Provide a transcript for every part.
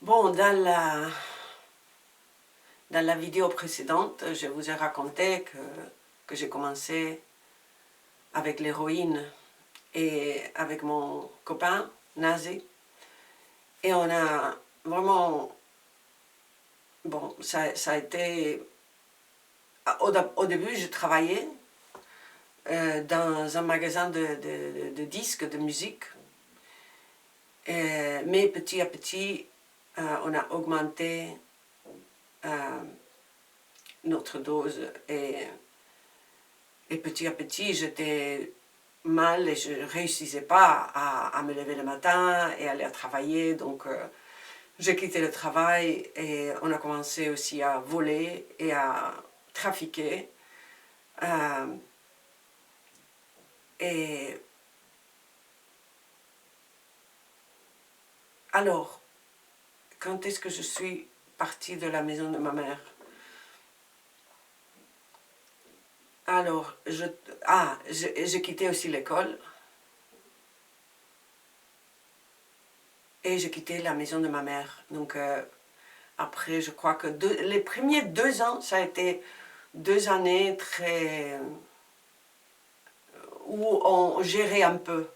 Bon, dans la vidéo précédente, je vous ai raconté que j'ai commencé avec l'héroïne et avec mon copain, Nazi. Et on a vraiment... Bon, ça a été... Au début, je travaillais dans un magasin de disques, de musique. Mais petit à petit, on a augmenté notre dose et petit à petit j'étais mal et je ne réussissais pas à me lever le matin et aller travailler, donc j'ai quitté le travail et on a commencé aussi à voler et à trafiquer. Et alors, quand est-ce que je suis partie de la maison de ma mère? Alors, j'ai quitté aussi l'école. Et j'ai quitté la maison de ma mère. Donc après, je crois que les premiers 2 ans, ça a été 2 années très... où on gérait un peu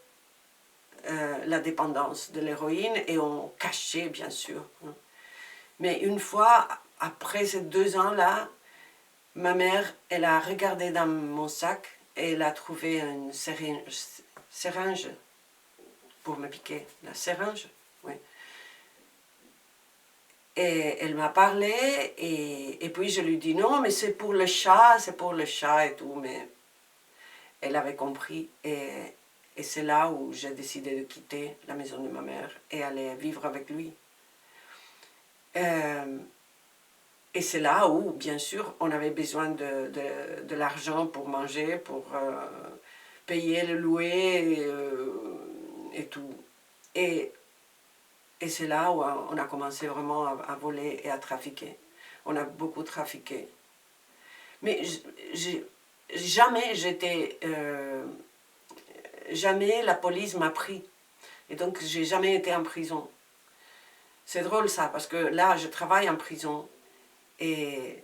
la dépendance de l'héroïne et on cachait, bien sûr. Mais une fois, après ces 2 ans-là, ma mère, elle a regardé dans mon sac et elle a trouvé une seringe pour me piquer. La seringe, oui. Et elle m'a parlé et puis je lui dis non mais c'est pour le chat et tout, mais elle avait compris et c'est là où j'ai décidé de quitter la maison de ma mère et aller vivre avec lui. Et c'est là où bien sûr on avait besoin de l'argent pour manger, pour payer le loyer et tout. Et c'est là où on a commencé vraiment à voler et à trafiquer. On a beaucoup trafiqué. Mais jamais j'étais... jamais la police m'a pris. Et donc j'ai jamais été en prison. C'est drôle ça, parce que là je travaille en prison. Et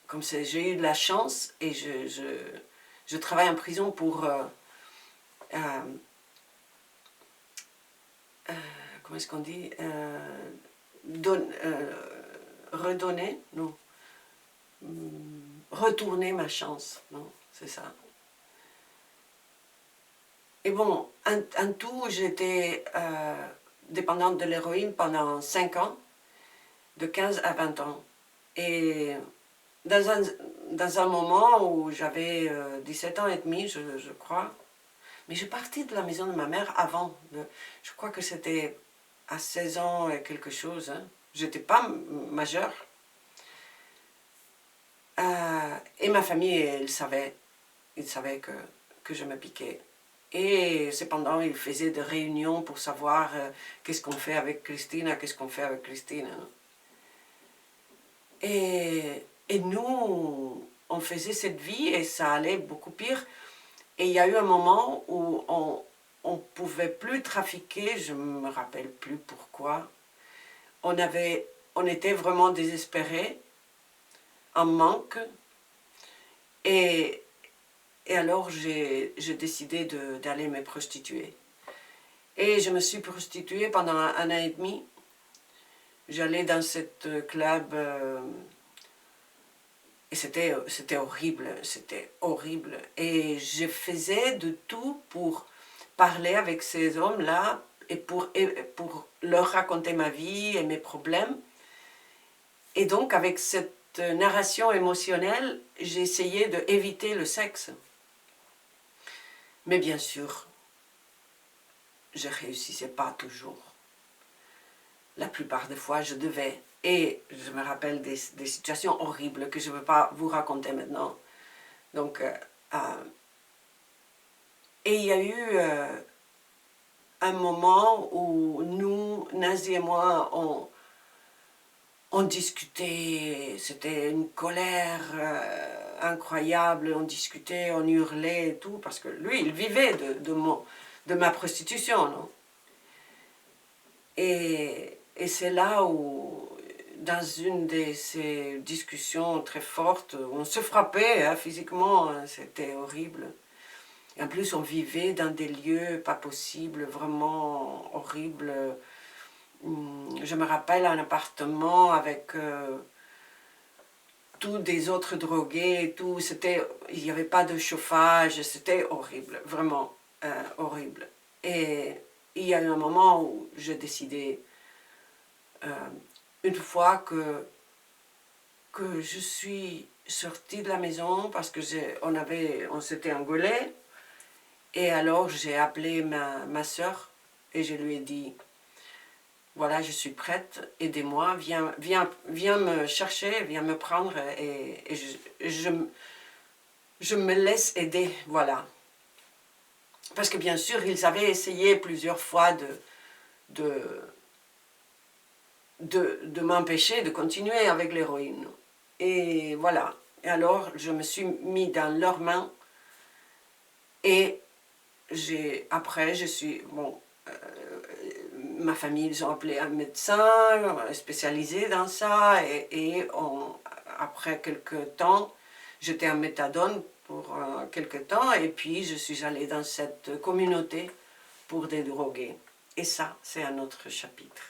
comme j'ai eu de la chance, et je travaille en prison pour... comment est-ce qu'on dit redonner, non, retourner ma chance, non, c'est ça. Et bon, en tout, j'étais dépendante de l'héroïne pendant 5 ans, de 15 à 20 ans. Et dans un moment où j'avais 17 ans et demi, je crois, mais j'ai parti de la maison de ma mère avant, je crois que c'était à 16 ans et quelque chose, hein. J'étais pas majeure. Et ma famille, ils savaient que je me piquais. Et cependant, ils faisaient des réunions pour savoir qu'est-ce qu'on fait avec Christina, qu'est-ce qu'on fait avec Christina. Et nous, on faisait cette vie et ça allait beaucoup pire. Et il y a eu un moment où on ne pouvait plus trafiquer, je ne me rappelle plus pourquoi. On était vraiment désespérés, en manque. Et alors j'ai décidé d'aller me prostituer. Et je me suis prostituée pendant un an et demi. J'allais dans cette club et c'était horrible, c'était horrible. Et je faisais de tout pour parler avec ces hommes-là et pour leur raconter ma vie et mes problèmes. Et donc avec cette narration émotionnelle, j'ai essayé d'éviter le sexe. Mais bien sûr, je ne réussissais pas toujours. La plupart des fois, je devais. Et je me rappelle des situations horribles que je ne veux pas vous raconter maintenant. Donc, et il y a eu un moment où nous, Nazi et moi, on discutait. C'était une colère incroyable. On discutait, on hurlait et tout, parce que lui, il vivait de ma prostitution, non? Et Et c'est là où, dans une de ces discussions très fortes, on se frappait hein, physiquement, hein, c'était horrible. Et en plus, on vivait dans des lieux pas possibles, vraiment horribles. Je me rappelle un appartement avec tous des autres drogués et tout. Il n'y avait pas de chauffage, c'était horrible, vraiment horrible. Et il y a eu un moment où j'ai décidé, une fois que je suis sortie de la maison, parce que on s'était engueulé, et alors j'ai appelé ma soeur et je lui ai dit, voilà, je suis prête, aidez-moi, viens me chercher, viens me prendre et je me laisse aider, voilà. Parce que bien sûr, ils avaient essayé plusieurs fois de m'empêcher de continuer avec l'héroïne. Et voilà. Et alors, je me suis mis dans leurs mains et après, bon, ma famille, ils ont appelé un médecin spécialisé dans ça et après quelques temps, j'étais en méthadone pour quelques temps et puis je suis allée dans cette communauté pour des drogués. Et ça, c'est un autre chapitre.